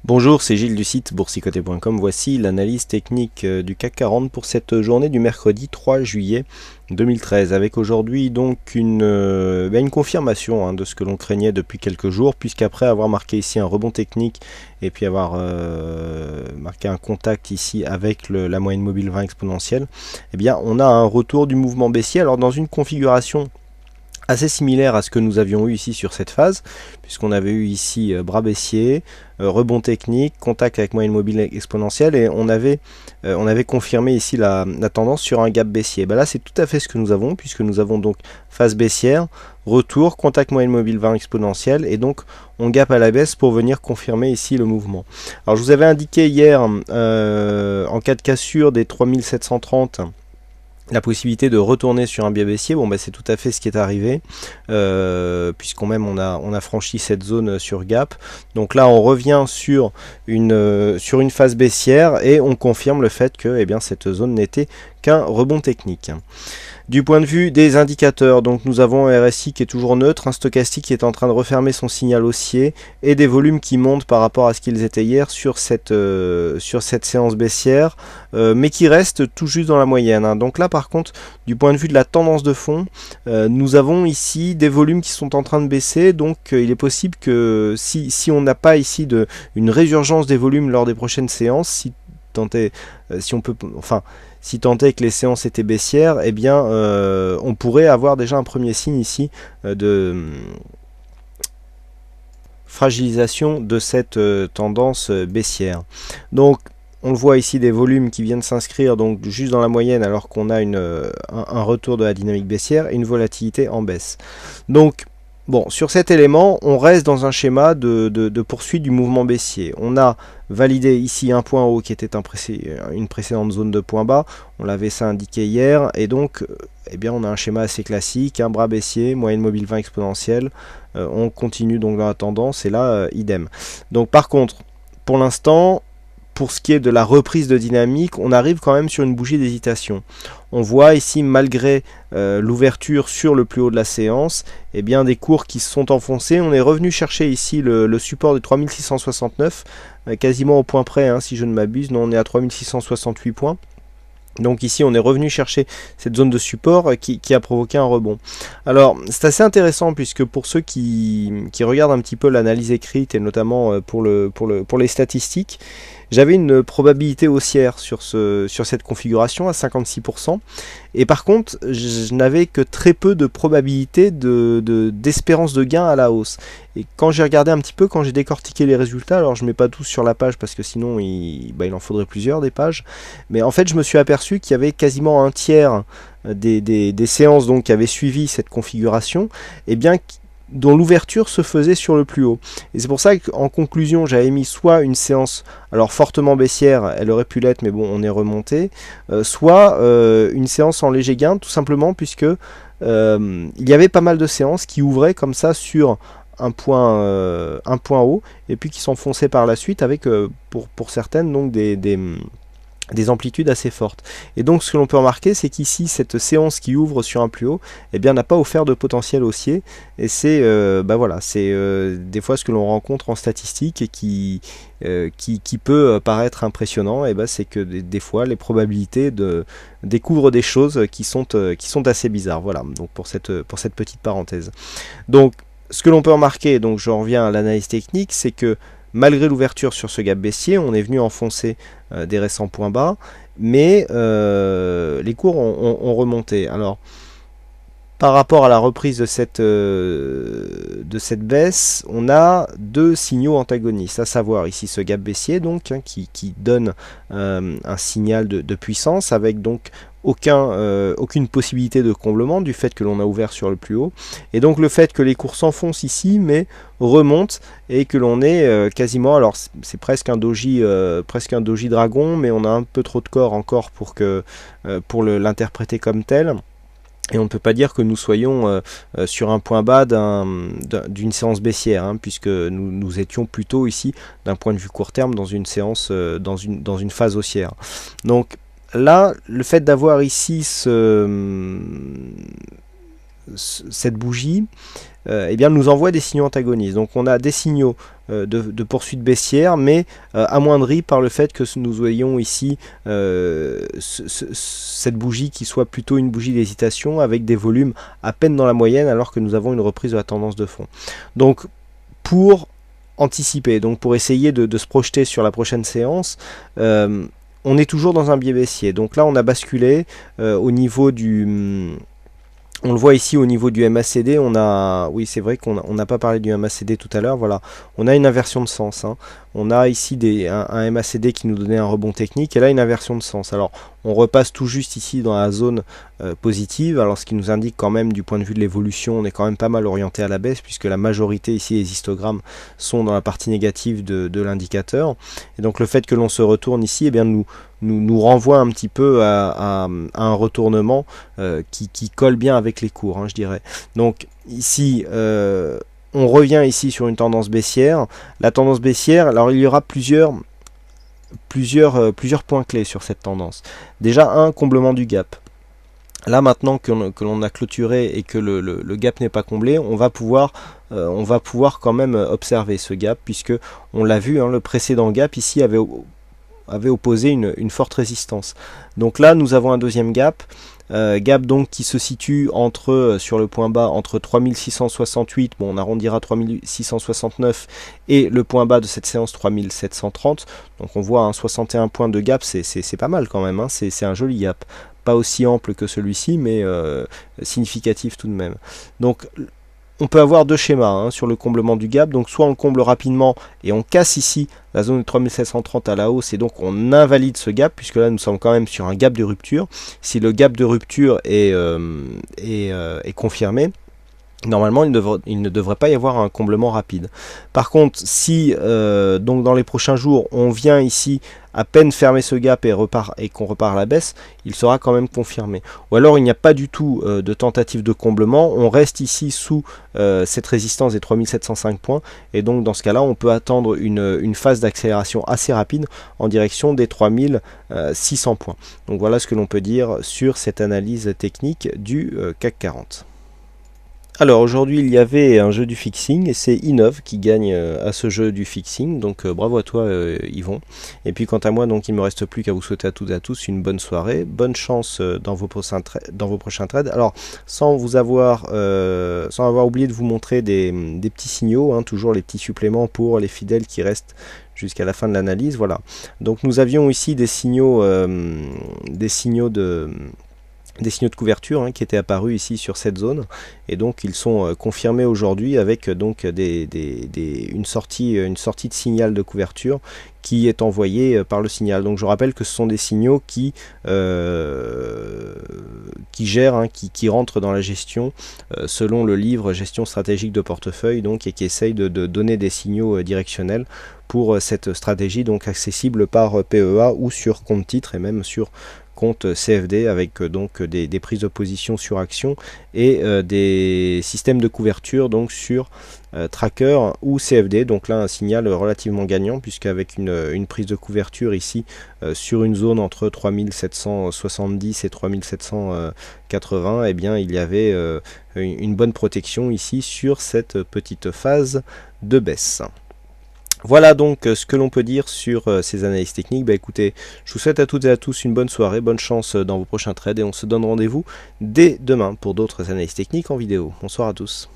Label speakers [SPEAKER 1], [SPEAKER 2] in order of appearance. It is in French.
[SPEAKER 1] Bonjour, c'est Gilles du site boursicoté.com. Voici l'analyse technique du CAC 40 pour cette journée du mercredi 3 juillet 2013, avec aujourd'hui donc une confirmation de ce que l'on craignait depuis quelques jours, puisqu'après avoir marqué ici un rebond technique et puis avoir marqué un contact ici avec la moyenne mobile 20 exponentielle, eh bien on a un retour du mouvement baissier, alors dans une configuration assez similaire à ce que nous avions eu ici sur cette phase, puisqu'on avait eu ici bras baissier, rebond technique, contact avec moyenne mobile exponentielle, et on avait confirmé ici la tendance sur un gap baissier. Ben là c'est tout à fait ce que nous avons, puisque nous avons donc phase baissière, retour, contact moyenne mobile 20 exponentielle, et donc on gap à la baisse pour venir confirmer ici le mouvement. Alors je vous avais indiqué hier, en cas de cassure des 3730, la possibilité de retourner sur un biais baissier. Bon, c'est tout à fait ce qui est arrivé, puisqu'on même on a franchi cette zone sur gap. Donc là on revient sur une phase baissière et on confirme le fait que cette zone n'était qu'un rebond technique. Du point de vue des indicateurs, donc nous avons un RSI qui est toujours neutre, un stochastique qui est en train de refermer son signal haussier et des volumes qui montent par rapport à ce qu'ils étaient hier sur cette séance baissière, mais qui restent tout juste dans la moyenne. Donc là par contre, du point de vue de la tendance de fond, nous avons ici des volumes qui sont en train de baisser, donc il est possible que si on n'a pas ici une résurgence des volumes lors des prochaines séances, si tant est que les séances étaient baissières, on pourrait avoir déjà un premier signe ici de fragilisation de cette tendance baissière. Donc on le voit ici, des volumes qui viennent s'inscrire donc juste dans la moyenne, alors qu'on a un retour de la dynamique baissière et une volatilité en baisse. Donc bon, sur cet élément, on reste dans un schéma de poursuite du mouvement baissier. On a validé ici un point haut qui était une précédente zone de point bas. On l'avait ça indiqué hier. Et donc, on a un schéma assez classique, un bras baissier, moyenne mobile 20 exponentielle. On continue donc dans la tendance et là, idem. Donc par contre, pour l'instant, pour ce qui est de la reprise de dynamique, on arrive quand même sur une bougie d'hésitation. On voit ici, malgré l'ouverture sur le plus haut de la séance, des cours qui se sont enfoncés. On est revenu chercher ici le support de 3669, quasiment au point près, si je ne m'abuse. Non, on est à 3668 points. Donc ici on est revenu chercher cette zone de support qui a provoqué un rebond. Alors c'est assez intéressant, puisque pour ceux qui regardent un petit peu l'analyse écrite et notamment pour les statistiques, j'avais une probabilité haussière sur cette configuration à 56%, et par contre je n'avais que très peu de probabilité d'espérance de gain à la hausse. Et quand j'ai regardé un petit peu, quand j'ai décortiqué les résultats, alors je ne mets pas tous sur la page parce que sinon il en faudrait plusieurs des pages, mais en fait je me suis aperçu qu'il y avait quasiment un tiers des séances donc qui avaient suivi cette configuration, dont l'ouverture se faisait sur le plus haut. Et c'est pour ça qu'en conclusion, j'avais mis soit une séance alors fortement baissière, elle aurait pu l'être, mais bon, on est remonté, soit une séance en léger gain, tout simplement puisque il y avait pas mal de séances qui ouvraient comme ça sur un point haut, et puis qui s'enfonçaient par la suite avec, pour certaines, donc des amplitudes assez fortes. Et donc ce que l'on peut remarquer, c'est qu'ici cette séance qui ouvre sur un plus haut n'a pas offert de potentiel haussier, et c'est des fois ce que l'on rencontre en statistique et qui peut paraître impressionnant. C'est que des fois les probabilités découvrent des choses qui sont assez bizarres. Voilà, donc pour cette petite parenthèse. Donc ce que l'on peut remarquer, donc je reviens à l'analyse technique, c'est que malgré l'ouverture sur ce gap baissier, on est venu enfoncer des récents points bas, mais les cours ont remonté. Alors, par rapport à la reprise de cette baisse, on a deux signaux antagonistes, à savoir ici ce gap baissier donc, qui donne un signal de puissance, avec donc aucune possibilité de comblement du fait que l'on a ouvert sur le plus haut, et donc le fait que les cours s'enfoncent ici mais remontent, et que l'on est quasiment, alors c'est presque un doji dragon, mais on a un peu trop de corps encore pour l'interpréter comme tel. Et on ne peut pas dire que nous soyons sur un point bas d'une séance baissière, puisque nous étions plutôt ici, d'un point de vue court terme, dans une séance, dans une phase haussière. Donc là, le fait d'avoir ici cette bougie, nous envoie des signaux antagonistes. Donc on a des signaux de poursuite baissière, mais amoindrie par le fait que nous voyons ici cette bougie qui soit plutôt une bougie d'hésitation avec des volumes à peine dans la moyenne alors que nous avons une reprise de la tendance de fond. Donc pour anticiper, donc pour essayer de se projeter sur la prochaine séance, on est toujours dans un biais baissier. Donc là on a basculé au niveau du... On le voit ici au niveau du MACD, on a, oui c'est vrai qu'on n'a pas parlé du MACD tout à l'heure, voilà, on a une inversion de sens, hein. On a ici un MACD qui nous donnait un rebond technique, et là une inversion de sens. Alors on repasse tout juste ici dans la zone positive, alors ce qui nous indique quand même du point de vue de l'évolution, on est quand même pas mal orienté à la baisse, puisque la majorité ici des histogrammes sont dans la partie négative de l'indicateur, et donc le fait que l'on se retourne ici, eh bien nous renvoie un petit peu à un retournement qui colle bien avec les cours, hein, je dirais. Donc ici, on revient ici sur une tendance baissière. La tendance baissière, alors il y aura plusieurs points clés sur cette tendance. Déjà un comblement du gap. Là maintenant que l'on a clôturé et que le gap n'est pas comblé, on va pouvoir quand même observer ce gap, puisque on l'a vu, hein, le précédent gap ici avait opposé une forte résistance. Donc là nous avons un deuxième gap. Gap donc qui se situe sur le point bas entre 3668, bon on arrondira 3669, et le point bas de cette séance 3730. Donc on voit un 61 points de gap, c'est pas mal quand même, hein, c'est un joli gap. Pas aussi ample que celui-ci, mais significatif tout de même. Donc on peut avoir deux schémas, hein, sur le comblement du gap. Donc soit on le comble rapidement et on casse ici la zone de 3730 à la hausse, et donc on invalide ce gap, puisque là nous sommes quand même sur un gap de rupture. Si le gap de rupture est confirmé, normalement il ne devrait pas y avoir un comblement rapide. Par contre, si donc dans les prochains jours on vient ici à peine fermer ce gap et qu'on repart à la baisse, il sera quand même confirmé. Ou alors il n'y a pas du tout de tentative de comblement, on reste ici sous cette résistance des 3705 points, et donc dans ce cas là on peut attendre une phase d'accélération assez rapide en direction des 3600 points. Donc voilà ce que l'on peut dire sur cette analyse technique du CAC 40. Alors aujourd'hui il y avait un jeu du fixing, et c'est Innov qui gagne à ce jeu du fixing, donc bravo à toi Yvon. Et puis quant à moi, donc il ne me reste plus qu'à vous souhaiter à toutes et à tous une bonne soirée, bonne chance dans vos prochains trades. Alors sans avoir oublié de vous montrer des petits signaux, hein, toujours les petits suppléments pour les fidèles qui restent jusqu'à la fin de l'analyse. Voilà. Donc nous avions ici des signaux de couverture, hein, qui étaient apparus ici sur cette zone, et donc ils sont confirmés aujourd'hui avec donc une sortie de signal de couverture qui est envoyée par le signal. Donc je rappelle que ce sont des signaux qui gèrent, hein, qui rentrent dans la gestion selon le livre Gestion stratégique de portefeuille, donc, et qui essayent de donner des signaux directionnels pour cette stratégie, donc accessible par PEA ou sur compte titre, et même sur compte CFD, avec donc des prises de position sur action et des systèmes de couverture donc sur tracker ou CFD. Donc là un signal relativement gagnant, puisqu'avec une prise de couverture ici sur une zone entre 3770 et 3780, et bien il y avait une bonne protection ici sur cette petite phase de baisse. Voilà donc ce que l'on peut dire sur ces analyses techniques. Bah écoutez, je vous souhaite à toutes et à tous une bonne soirée, bonne chance dans vos prochains trades, et on se donne rendez-vous dès demain pour d'autres analyses techniques en vidéo. Bonsoir à tous.